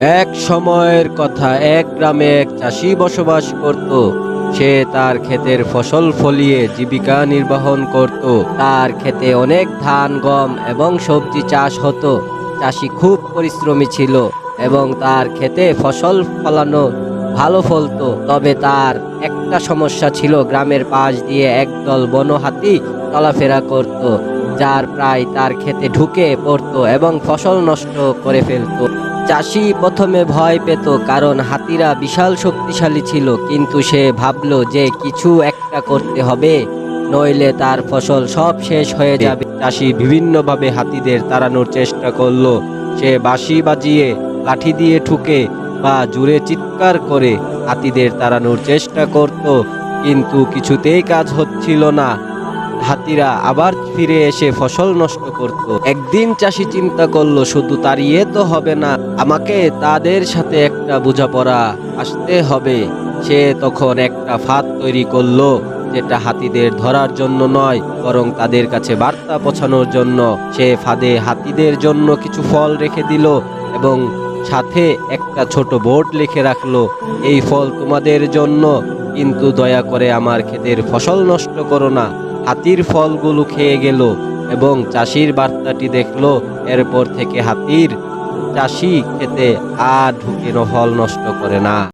এক সময়ের কথা, এক গ্রামে এক চাষি বসবাস করত। সে তার ক্ষেতের ফসল ফলিয়ে জীবিকা নির্বাহন করত। তার ক্ষেতে অনেক ধান, গম এবং সবজি চাষ হতো। চাষি খুব পরিশ্রমী ছিল এবং তার ক্ষেতে ফসল ফলানো ভালো ফলতো। তবে তার একটা সমস্যা ছিল, গ্রামের পাশ দিয়ে একদল বন্য হাতি চলাফেরা করত, যার প্রায় তার ক্ষেতে ঢুকে পড়তো এবং ফসল নষ্ট করে ফেলতো। চাষি প্রথমে ভয় পেত, কারণ হাতিরা বিশাল শক্তিশালী ছিল, কিন্তু সে ভাবলো যে কিছু একটা করতে হবে, নইলে তার ফসল সব শেষ হয়ে যাবে। চাষি বিভিন্নভাবে হাতিদের তাড়ানোর চেষ্টা করলো। সে বাঁশি বাজিয়ে, লাঠি দিয়ে ঠুকে বা জোরে চিৎকার করে হাতিদের তাড়ানোর চেষ্টা করত, কিন্তু কিছুতেই কাজ হচ্ছিল না। হাতিরা আবার ফিরে এসে ফসল নষ্ট করত। একদিন চাষি চিন্তা করলো, শুধু তাড়িয়ে তো হবে না, আমাকে তাদের সাথে একটা বোঝাপড়া আসতে হবে। সে তখন একটা ফাঁদ তৈরি করলো, যেটা হাতিদের ধরার জন্য নয়, বরং তাদের কাছে বার্তা পৌঁছানোর জন্য। সে ফাঁদে হাতিদের জন্য কিছু ফল রেখে দিল এবং সাথে একটা ছোট বোর্ড লিখে রাখলো, এই ফল তোমাদের জন্য, কিন্তু দয়া করে আমার ক্ষেতের ফসল নষ্ট করো না। হাতির ফলগুলো খেয়ে গেল এবং চাষির বার্তাটি দেখলো। এরপর থেকে চাষি খেতে আর ঢুকে ফল নষ্ট করে না।